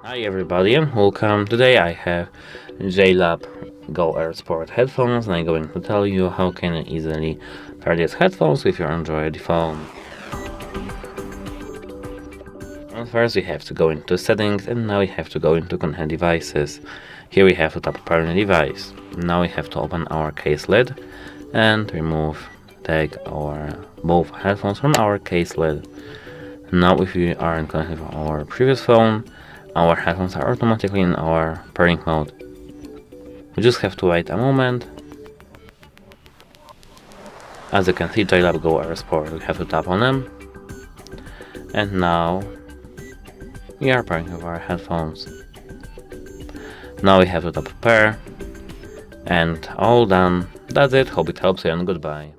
Hi everybody and welcome. Today I have JLab Go Air Sport headphones and I'm going to tell you how can you easily pair these headphones with your Android phone. And first we have to go into settings and now we have to go into connect devices. Here we have to tap pair new device. Now we have to open our case lid and take our both headphones from our case lid. Now if we are in contact with our previous phone, our headphones are automatically in our pairing mode. We just have to wait a moment. As you can see, JLab Go Air Sport, we have to tap on them. And now we are pairing with our headphones. Now we have to tap pair. And all done. That's it. Hope it helps you and goodbye.